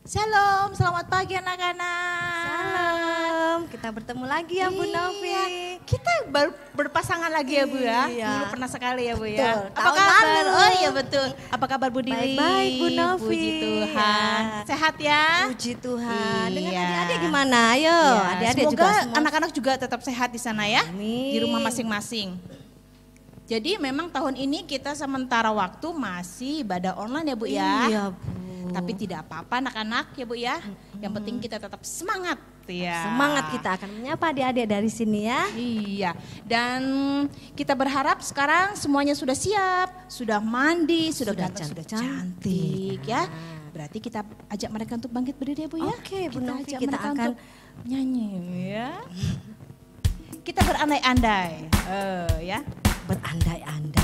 Shalom, selamat pagi anak-anak. Salam, kita bertemu lagi ya Bu Novi. Kita berpasangan lagi ya Bu ya. Iya. Dulu pernah sekali ya Bu Betul, ya. Apa tahun kabar? lalu. Oh iya betul. Apa kabar Bu Dili? Baik-baik, Bu Novi. Puji Tuhan. Iya. Sehat ya? Puji Tuhan. Dengan Iya. adik-adik gimana? Ayo, Iya, adik-adik semoga juga semua. anak-anak juga tetap sehat di sana ya. Amin. Di rumah masing-masing. Jadi memang tahun ini kita sementara waktu masih ibadah online ya Bu ya. Iya Bu. Tapi tidak apa-apa anak-anak ya Bu ya. Yang penting kita tetap semangat ya. Semangat kita akan menyapa adik-adik dari sini ya. Iya, dan kita berharap sekarang semuanya sudah siap, sudah mandi, sudah ganteng, sudah cantik ya. Berarti kita ajak mereka untuk bangkit berdiri ya Bu ya. Oke, Bu Kita Novi, ajak kita mereka akan untuk nyanyi ya. Kita berandai-andai, ya. berandai-andai.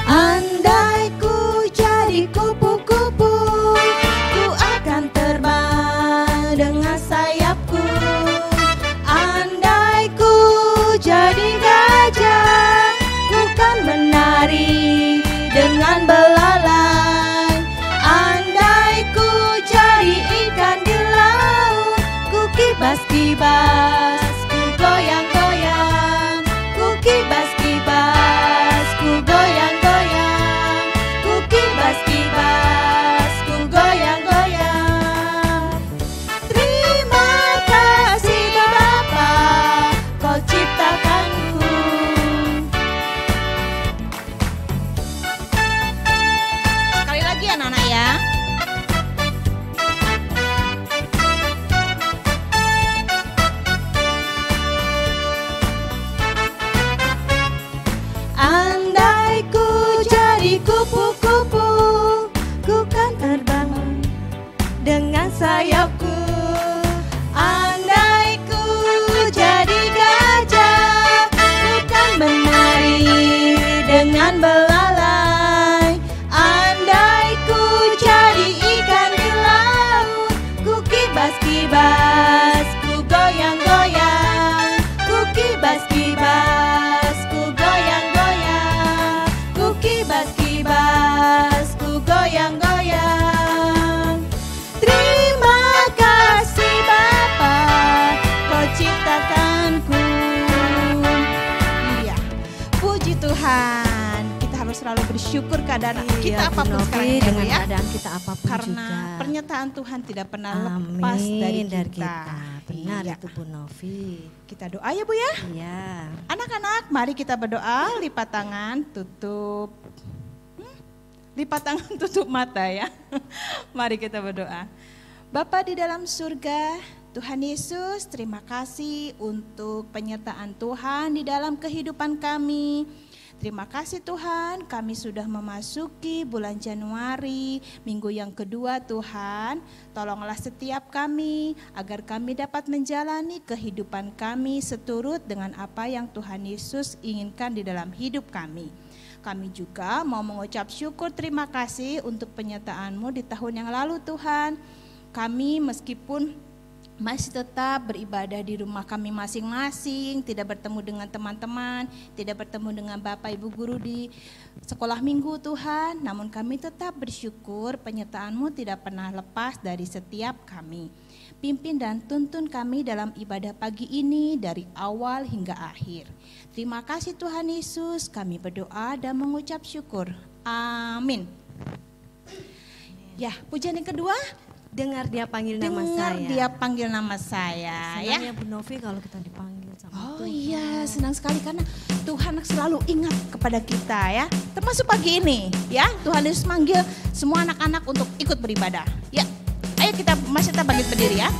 Andai ku jadi kupu-kupu, ku akan terbang dengan sayapku. Andai ku jadi gajah, ku kan menari dengan belalai. Andai ku jadi ikan di laut, ku kibas-kibas, ku goyang-goyang, ku kibas-kibas, ku goyang-goyang, ku kibas-kibas, ku goyang-goyang. Terima kasih Bapa, Kau ciptakanku. Sekali lagi anak-anak ya. Andai ku jadi kupu-kupu, ku kan terbang dengan sayapku. Andai ku jadi gajah, ku kan menari dengan belalai. Andai ku jadi ikan di laut, ku kibas-kibas, ku goyang-goyang, ku kibas-kibas, ku goyang-goyang, ku kibas-kibas, ku goyang-goyang. Terima kasih Bapa, Kau ciptakanku. Iya, puji Tuhan. Kita harus selalu bersyukur keadaan kita Iya, Bu apapun Novi, sekarang ini, dengan ya. keadaan kita apapun Karena juga. pernyataan Tuhan tidak pernah Amin, lepas dari dari kita. Benar Iya. itu Bu Novi. Kita doa ya Bu ya. Iya. Anak-anak, mari kita berdoa, lipat tangan, tutup. Lipat tangan, tutup mata ya. Mari kita berdoa. Bapa di dalam surga, Tuhan Yesus, terima kasih untuk penyertaan Tuhan di dalam kehidupan kami. Terima kasih Tuhan, kami sudah memasuki bulan Januari, minggu yang kedua Tuhan. Tolonglah setiap kami agar kami dapat menjalani kehidupan kami seturut dengan apa yang Tuhan Yesus inginkan di dalam hidup kami. Kami juga mau mengucap syukur terima kasih untuk penyertaan-Mu di tahun yang lalu Tuhan. Kami meskipun masih tetap beribadah di rumah kami masing-masing, tidak bertemu dengan teman-teman, tidak bertemu dengan Bapak Ibu Guru di sekolah minggu Tuhan, namun kami tetap bersyukur penyertaan-Mu tidak pernah lepas dari setiap kami. Pimpin dan tuntun kami dalam ibadah pagi ini dari awal hingga akhir. Terima kasih Tuhan Yesus, kami berdoa dan mengucap syukur. Amin. Ya, pujian yang kedua. Dengar dia panggil nama Dengar saya. dia panggil nama saya ya. Senangnya Bu Novi kalau kita dipanggil sama Oh Tuhan. iya, senang sekali karena Tuhan selalu ingat kepada kita ya. Termasuk pagi ini ya, Tuhan Yesus manggil semua anak-anak untuk ikut beribadah. Ya, ayo kita bangkit berdiri ya.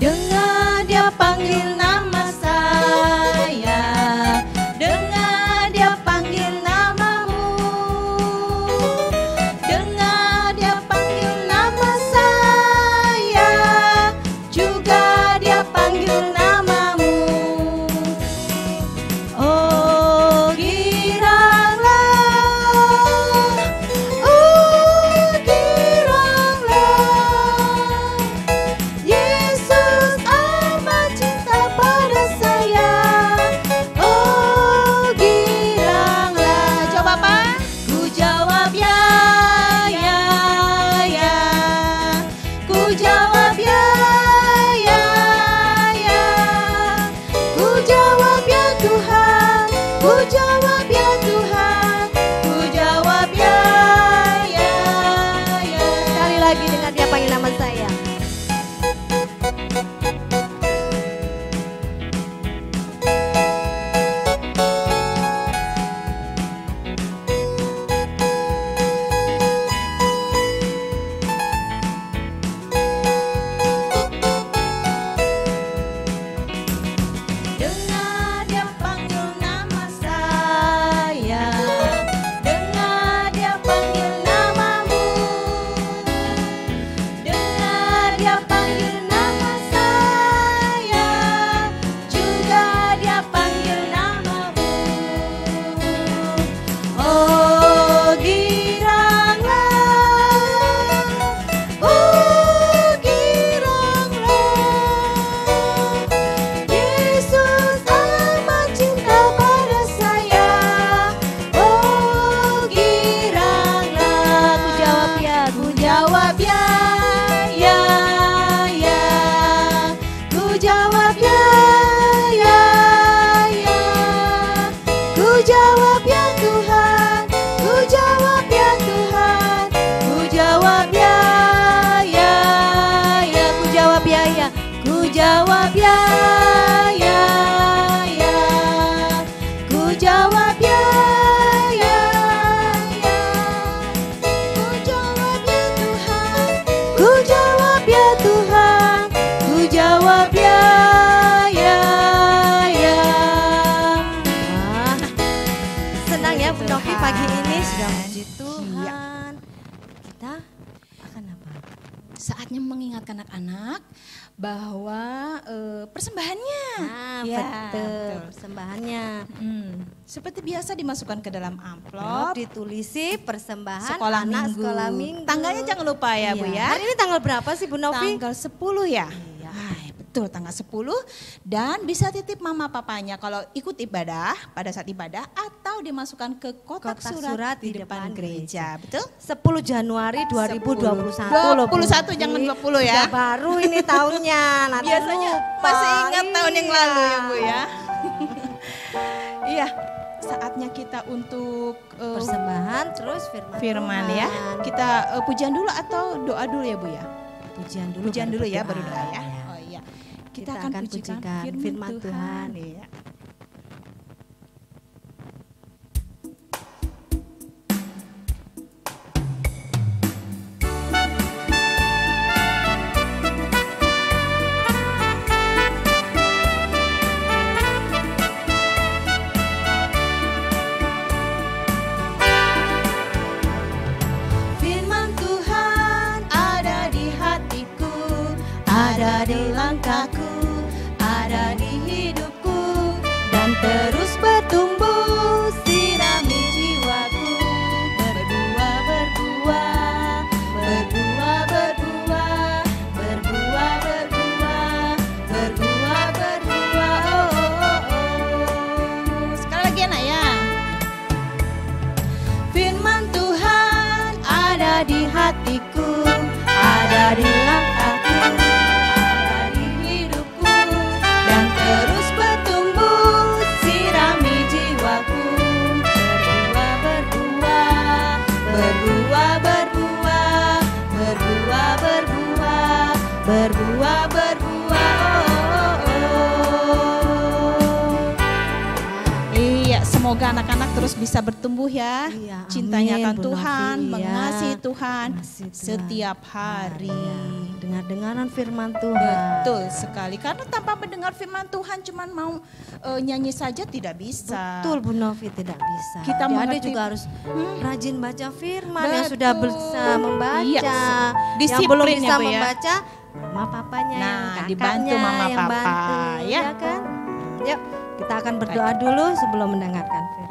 Dengar dia panggil nama saya, dengar dia panggil namamu. jawab ya, ya, ya. Ku jawab ya Tuhan, ku jawab ya Tuhan, ku jawab ya, ya, ya. Sekali lagi dengan dia panggil nama saya. Dengar dia panggil nama saya, dengar dia panggil namamu, dengar dia panggil nama saya, juga dia panggil namamu. Oh giranglah, oh giranglah, Yesus amat cinta pada saya. Oh giranglah, ku jawab ya, ku jawab ya, ya, ya. Ku jawab ya, ya, ya. Ku jawab ya Tuhan, ku jawab ya Tuhan, ku jawab ya, ya, ya. Ku jawab ya, ya. Ku jawab ya, ya, ya. Ku jawab ya, ya, ya. Ku jawab ya Tuhan, ku jawab ya Tuhan, ku jawab ya, ya, ya. Wah, senang ya Bu Novi pagi ini sudah puji Iya. Tuhan. Kita akan apa? Saatnya mengingatkan anak-anak bahwa persembahannya. Nah, Ya, betul. Persembahannya. Seperti biasa dimasukkan ke dalam Amplop amplop. ditulisi persembahan Sekolah anak minggu. sekolah minggu. Tanggalnya jangan lupa ya Bu Iya. ya. Hari ini tanggal berapa sih Bu Novi? Tanggal 10 ya. Iya. Hai, betul tanggal 10 dan bisa titip mama papanya kalau ikut ibadah pada saat ibadah atau dimasukkan ke kotak, Kotak surat di depan gereja. Betul? 10 Januari 2021 loh Bu 21 Novi. jangan 20 ya. Sudah baru ini tahunnya. Nanti Biasanya lupa. masih ingat tahun yang lalu ya Bu Iya. ya. Iya, saatnya kita untuk Persembahan terus firman Tuhan. ya. Kita pujian dulu atau doa dulu ya Bu ya? Pujian dulu. Pujian dulu ya baru doa ya. Iya. Oh iya. Kita akan pujikan firman Tuhan. Iya. Firman Tuhan ada di hatiku, ada di langkahku, ada di hidupku, dan terus bertumbuh, sirami jiwaku, berbuah, berbuah, berbuah, berbuah, berbuah, berbuah, berbuah, berbuah. Oh, oh, oh. Sekali lagi anak ya. Firman Tuhan ada di hatiku, ada di langkahku, ada di hidupku, dan terus bertumbuh, sirami jiwaku, berbuah, berbuah, berbuah, berbuah, berbuah, berbuah, berbuah, berbuah. Oh, oh, oh. Iya, semoga anak-anak terus bisa bertumbuh ya. Iya, Cintanya amin, akan Bu Tuhan, Novi, iya. mengasihi Tuhan Mengasihi Tuhan. setiap hari. Iya, dengar-dengaran firman Tuhan. Betul sekali, karena tanpa mendengar firman Tuhan cuman mau nyanyi saja tidak bisa. Betul Bu Novi, tidak bisa. Kita Adik-adik mengerti- juga harus rajin baca firman. Yang Betul. sudah bisa membaca, Iya, yang belum disiplin bisa ya, Bu, ya. membaca, mama papanya, Nah, yang kakaknya, dibantu mama yang papa, bantu, ya. ya kan? Yuk, kita akan berdoa dulu sebelum mendengarkan firman.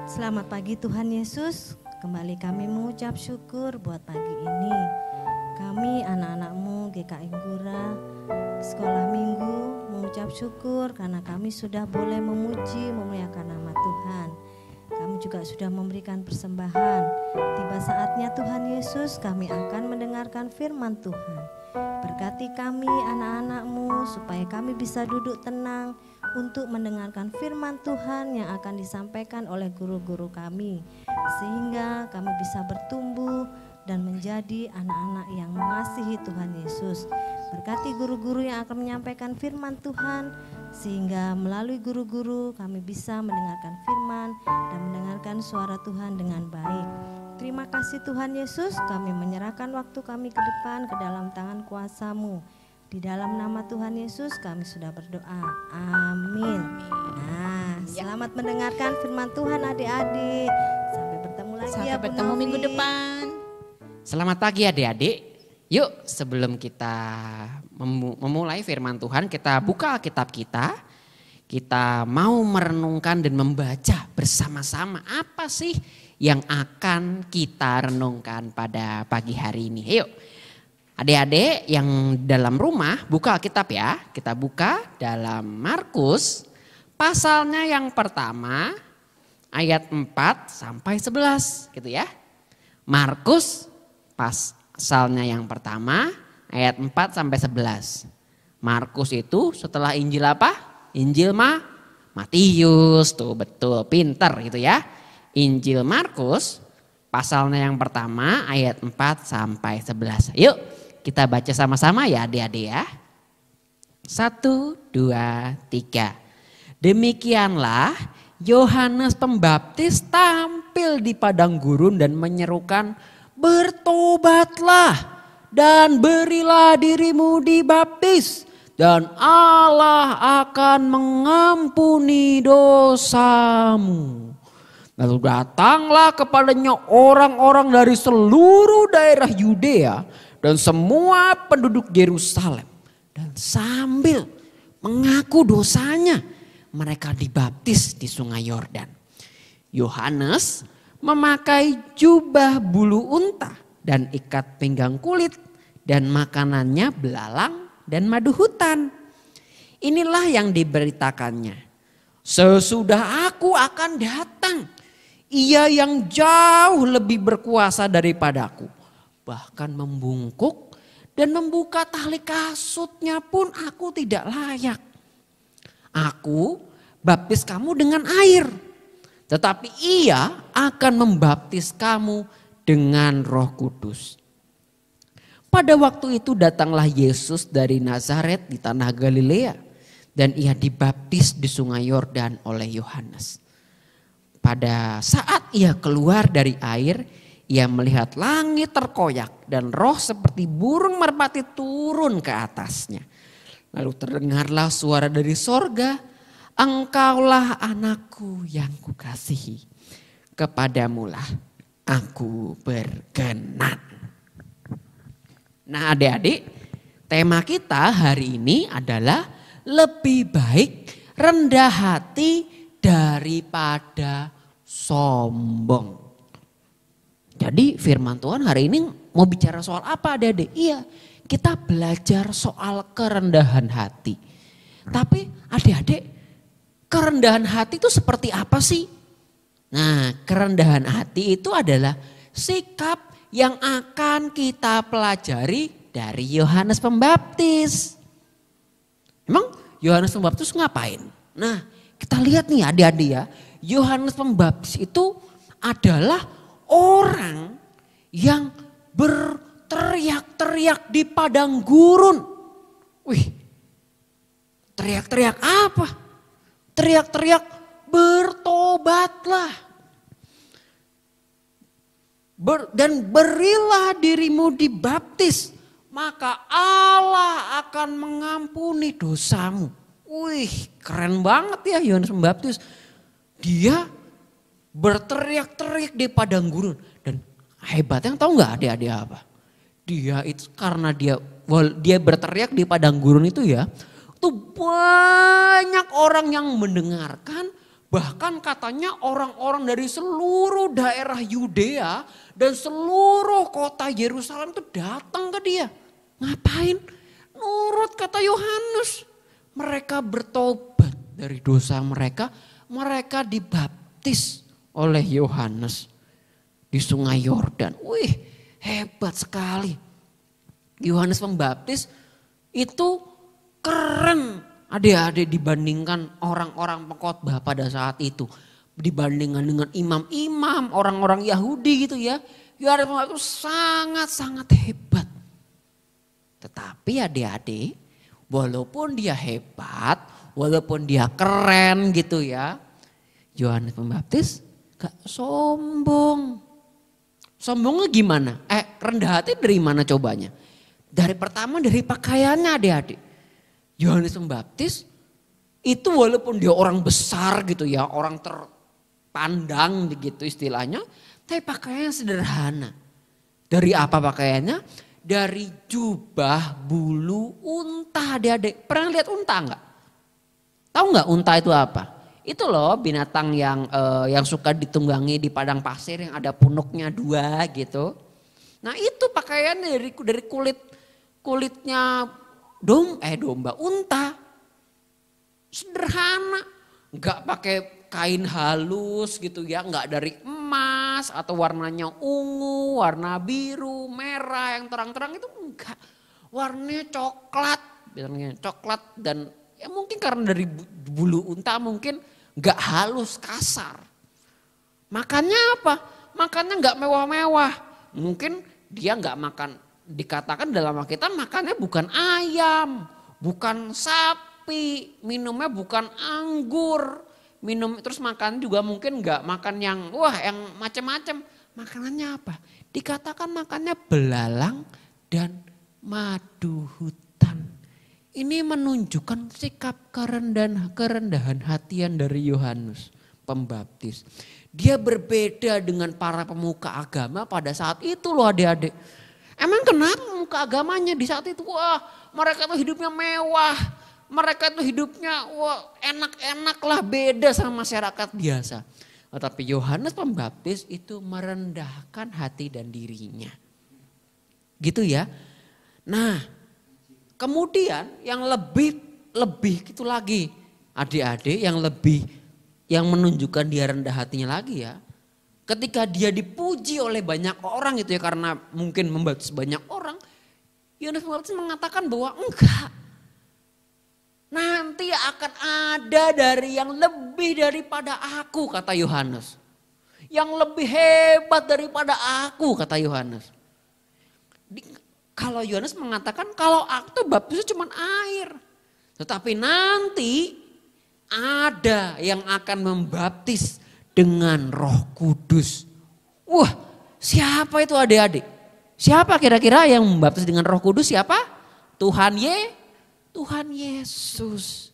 Selamat pagi Tuhan Yesus, kembali kami mengucap syukur buat pagi ini. Kami anak-anakmu GKI Gura sekolah minggu mengucap syukur karena kami sudah boleh memuji memuliakan nama Tuhan. Kami kamu juga sudah memberikan persembahan. Tiba saatnya Tuhan Yesus kami akan mendengarkan firman Tuhan. Berkati kami anak-anak-Mu supaya kami bisa duduk tenang untuk mendengarkan firman Tuhan yang akan disampaikan oleh guru-guru kami. Sehingga kami bisa bertumbuh dan menjadi anak-anak yang mengasihi Tuhan Yesus. Berkati guru-guru yang akan menyampaikan firman Tuhan, sehingga melalui guru-guru kami bisa mendengarkan firman dan mendengarkan suara Tuhan dengan baik. Terima kasih Tuhan Yesus, kami menyerahkan waktu kami ke depan ke dalam tangan kuasa-Mu. Di dalam nama Tuhan Yesus kami sudah berdoa. Amin. Nah, selamat mendengarkan firman Tuhan adik-adik. Sampai bertemu lagi Sampai ya Bu bertemu Novi. minggu depan. Selamat pagi adik-adik. Yuk sebelum kita memulai firman Tuhan, kita buka Alkitab kita. Kita mau merenungkan dan membaca bersama-sama apa sih yang akan kita renungkan pada pagi hari ini. Yuk adik-adik yang dalam rumah buka Alkitab ya. Kita buka dalam Markus pasalnya yang pertama ayat 4 sampai 11 gitu ya. Markus pasalnya yang pertama ayat 4 sampai 11. Markus itu setelah Injil apa? Injil Matius, tuh betul, pinter gitu ya. Injil Markus pasalnya yang pertama ayat 4 sampai 11. Yuk kita baca sama-sama ya adik-adik ya. 1, 2, 3. Demikianlah Yohanes Pembaptis tampil di padang gurun dan menyerukan, bertobatlah dan berilah dirimu dibaptis dan Allah akan mengampuni dosamu. Lalu datanglah kepadanya orang-orang dari seluruh daerah Yudea dan semua penduduk Yerusalem. Dan sambil mengaku dosanya mereka dibaptis di sungai Yordan. Yohanes memakai jubah bulu unta dan ikat pinggang kulit dan makanannya belalang dan madu hutan. Inilah yang diberitakannya. Sesudah aku akan datang, ia yang jauh lebih berkuasa daripadaku. Bahkan membungkuk dan membuka tali kasutnya pun aku tidak layak. Aku baptis kamu dengan air, tetapi ia akan membaptis kamu dengan Roh Kudus. Pada waktu itu datanglah Yesus dari Nazaret di tanah Galilea dan ia dibaptis di sungai Yordan oleh Yohanes. Pada saat ia keluar dari air, ia melihat langit terkoyak dan roh seperti burung merpati turun ke atasnya. Lalu terdengarlah suara dari sorga, engkaulah anakku yang kukasihi, kepadamulah aku berkenan. Nah adik-adik, tema kita hari ini adalah lebih baik rendah hati daripada sombong. Jadi firman Tuhan hari ini mau bicara soal apa adik-adik? Iya, kita belajar soal kerendahan hati. Tapi adik-adik, kerendahan hati itu seperti apa sih? Nah, kerendahan hati itu adalah sikap yang akan kita pelajari dari Yohanes Pembaptis. Emang Yohanes Pembaptis ngapain? Nah, kita lihat nih adik-adik ya. Yohanes Pembaptis itu adalah orang yang berteriak-teriak di padang gurun. Wih, teriak-teriak apa? Teriak-teriak bertobatlah. Dan berilah dirimu dibaptis, maka Allah akan mengampuni dosamu. Wih, keren banget ya Yohanes Pembaptis. Dia berteriak-teriak di padang gurun. Dan hebatnya tahu nggak adik-adik apa? Dia itu karena dia berteriak di padang gurun itu ya. Tuh banyak orang yang mendengarkan. Bahkan katanya orang-orang dari seluruh daerah Yudea dan seluruh kota Yerusalem itu datang ke dia. Ngapain? Nurut kata Yohanes. Mereka bertobat dari dosa mereka. Mereka dibaptis oleh Yohanes di Sungai Yordan. Wih, hebat sekali. Yohanes Pembaptis itu keren adik-adik dibandingkan orang-orang pengkhotbah pada saat itu. Dibandingkan dengan imam-imam, orang-orang Yahudi gitu ya. Yohanes Pembaptis sangat-sangat hebat. Tetapi adik-adik, walaupun dia hebat, walaupun dia keren gitu ya, Yohanes Pembaptis gak sombong. Sombongnya gimana? Rendah hati dari mana cobanya? Pertama dari pakaiannya adik-adik. Yohanes Pembaptis itu walaupun dia orang besar gitu ya, orang terpandang gitu istilahnya, tapi pakaiannya sederhana. Dari apa pakaiannya? Dari jubah bulu unta adik-adik. Pernah lihat unta enggak? Tahu enggak unta itu apa? Itu loh binatang yang suka ditunggangi di padang pasir yang ada punuknya 2 gitu. Nah itu pakaiannya dari kulitnya domba, unta. Sederhana, enggak pakai kain halus gitu ya, enggak dari emas atau warnanya ungu, warna biru, merah yang terang-terang itu enggak. Warnanya coklat, bilangnya coklat dan ya mungkin karena dari bulu unta mungkin enggak halus, kasar. Makannya apa? Makannya enggak mewah-mewah. Mungkin dia enggak makan, dikatakan dalam Alkitab makannya bukan ayam, bukan sapi, minumnya bukan anggur. Terus makan juga mungkin enggak makan yang macam-macam. Makanannya apa? Dikatakan makannya belalang dan madu hutan. Ini menunjukkan sikap kerendahan hatian dari Yohanes Pembaptis. Dia berbeda dengan para pemuka agama pada saat itu loh adik-adik. Emang kenapa pemuka agamanya di saat itu? Wah, mereka tuh hidupnya mewah. Mereka tuh hidupnya enak-enak lah, beda sama masyarakat biasa. Tetapi Yohanes Pembaptis itu merendahkan hati dan dirinya. Gitu ya. Nah, kemudian yang lebih gitu lagi. Adik-adik yang menunjukkan dia rendah hatinya lagi ya. Ketika dia dipuji oleh banyak orang itu ya, karena mungkin membaptis banyak orang. Yohanes Pembaptis mengatakan bahwa enggak. Nanti akan ada dari yang lebih daripada aku, kata Yohanes. Yang lebih hebat daripada aku, kata Yohanes. Kalau Yohanes mengatakan kalau aku tuh baptisnya cuma air. Tetapi nanti ada yang akan membaptis dengan Roh Kudus. Wah, siapa itu adik-adik? Siapa kira-kira yang membaptis dengan Roh Kudus? Siapa? Tuhan Yesus.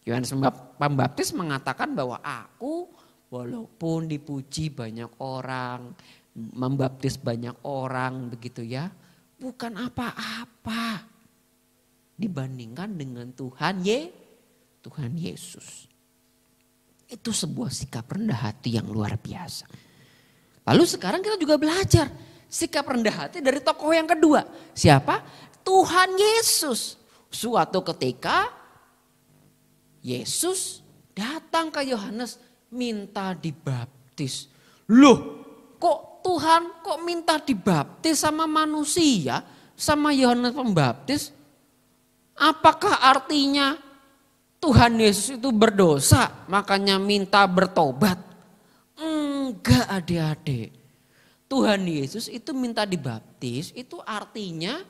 Yohanes Pembaptis mengatakan bahwa aku walaupun dipuji banyak orang, membaptis banyak orang begitu ya, bukan apa-apa dibandingkan dengan Tuhan Yesus. Itu sebuah sikap rendah hati yang luar biasa. Lalu sekarang kita juga belajar sikap rendah hati dari tokoh yang kedua. Siapa? Tuhan Yesus. Suatu ketika Yesus datang ke Yohanes minta dibaptis. Loh, kok Tuhan kok minta dibaptis sama manusia, sama Yohanes Pembaptis? Apakah artinya Tuhan Yesus itu berdosa makanya minta bertobat? Enggak adik-adik. Tuhan Yesus itu minta dibaptis itu artinya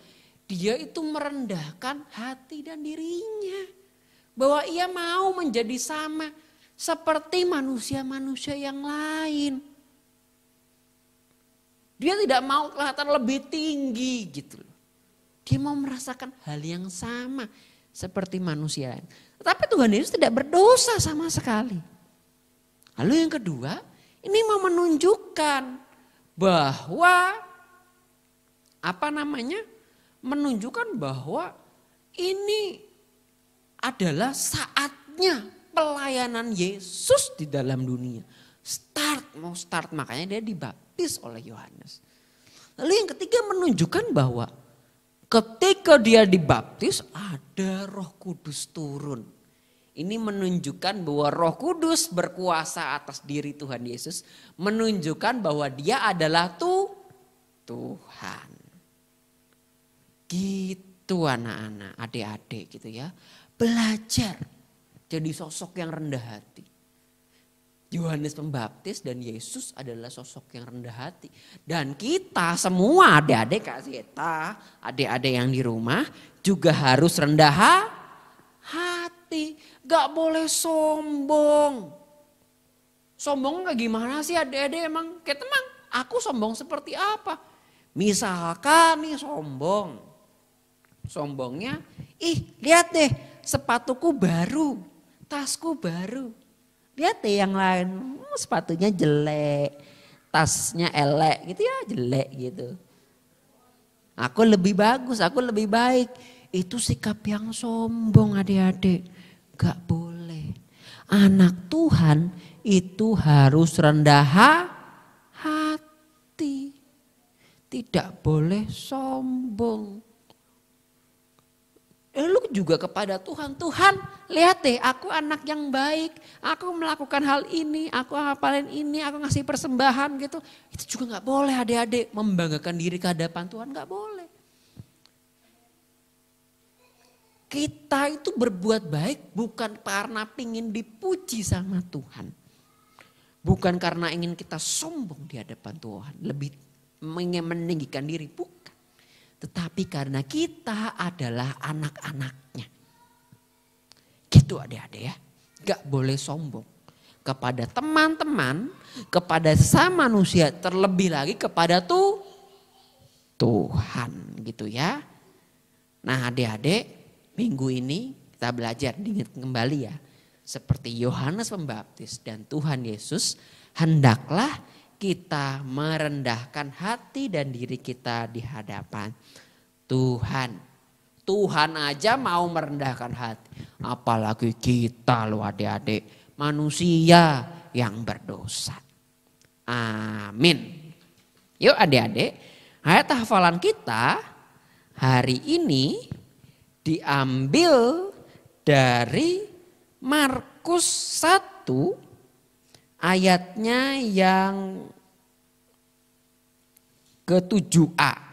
dia itu merendahkan hati dan dirinya. Bahwa ia mau menjadi sama seperti manusia-manusia yang lain. Dia tidak mau kelihatan lebih tinggi gitu loh. Dia mau merasakan hal yang sama seperti manusia lain. Tetapi Tuhan Yesus tidak berdosa sama sekali. Lalu yang kedua, ini mau menunjukkan bahwa menunjukkan bahwa ini adalah saatnya pelayanan Yesus di dalam dunia. Mau start makanya dia dibaptis oleh Yohanes. Lalu yang ketiga menunjukkan bahwa ketika dia dibaptis ada Roh Kudus turun. Ini menunjukkan bahwa Roh Kudus berkuasa atas diri Tuhan Yesus. Menunjukkan bahwa dia adalah Tuhan. Gitu anak-anak, adik-adik gitu ya. Belajar jadi sosok yang rendah hati. Yohanes Pembaptis dan Yesus adalah sosok yang rendah hati. Dan kita semua adik-adik Kak Zeta, adik-adik yang di rumah juga harus rendah hati. Gak boleh sombong. Sombong gak gimana sih adik-adik emang? Kayak teman, aku sombong seperti apa? Misalkan nih sombong. Sombongnya, lihat deh sepatuku baru, tasku baru. Lihat deh yang lain, sepatunya jelek, tasnya elek gitu ya, jelek gitu. Aku lebih bagus, aku lebih baik. Itu sikap yang sombong adik-adik, gak boleh. Anak Tuhan itu harus rendah hati, tidak boleh sombong. Lu juga kepada Tuhan, Tuhan lihat deh aku anak yang baik, aku melakukan hal ini, aku hafalin ini, aku ngasih persembahan gitu. Itu juga gak boleh adik-adik, membanggakan diri ke hadapan Tuhan gak boleh. Kita itu berbuat baik bukan karena ingin dipuji sama Tuhan. Bukan karena ingin kita sombong di hadapan Tuhan, lebih ingin meninggikan diri, bukan. Tetapi karena kita adalah anak-anaknya. Gitu adik-adik ya. Gak boleh sombong. Kepada teman-teman, kepada sama manusia, terlebih lagi kepada Tuhan gitu ya. Nah adik-adik, minggu ini kita belajar diingat kembali ya. Seperti Yohanes Pembaptis dan Tuhan Yesus, hendaklah kita merendahkan hati dan diri kita di hadapan Tuhan. Tuhan aja mau merendahkan hati. Apalagi kita loh adik-adik. Manusia yang berdosa. Amin. Yuk adik-adik. Ayat hafalan kita hari ini diambil dari Markus 1 ayatnya yang ke-7a.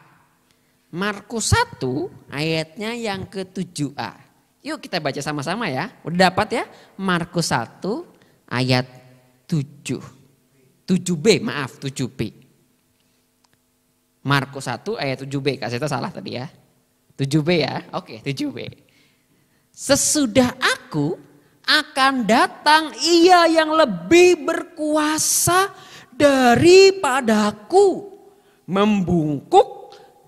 Markus 1 ayatnya yang ke-7a. Yuk kita baca sama-sama ya. Udah dapat ya? Markus 1 ayat 7. 7b, maaf 7b. Markus 1 ayat 7b. Kak Seta salah tadi ya. 7b ya. Oke, 7b. Sesudah aku akan datang ia yang lebih berkuasa daripadaku. Membungkuk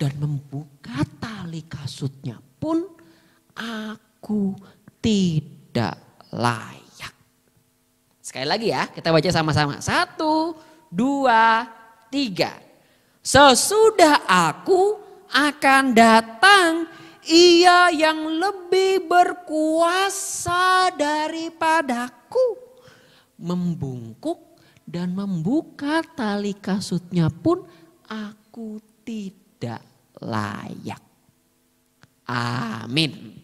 dan membuka tali kasutnya pun aku tidak layak. Sekali lagi ya, kita baca sama-sama. 1, 2, 3. Sesudah aku akan datang ia yang lebih berkuasa daripadaku. Membungkuk dan membuka tali kasutnya pun aku tidak layak. Amin.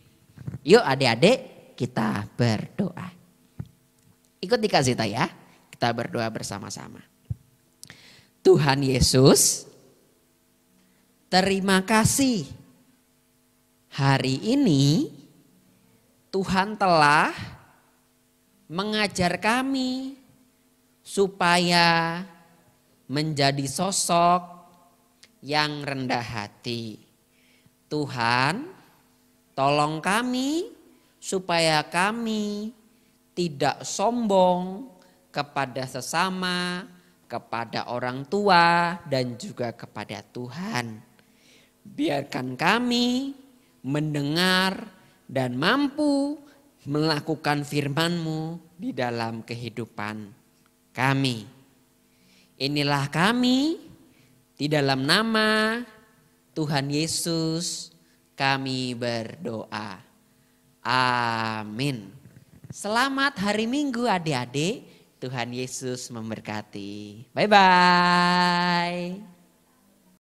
Yuk adik-adik kita berdoa. Ikut dikasih tahu ya. Kita berdoa bersama-sama. Tuhan Yesus, terima kasih. Hari ini Tuhan telah mengajar kami supaya menjadi sosok yang rendah hati. Tuhan, tolong kami supaya kami tidak sombong kepada sesama, kepada orang tua dan juga kepada Tuhan. Biarkan kami mendengar dan mampu melakukan firman-Mu di dalam kehidupan kami. Inilah kami, di dalam nama Tuhan Yesus kami berdoa. Amin. Selamat hari Minggu adik-adik. Tuhan Yesus memberkati. Bye-bye.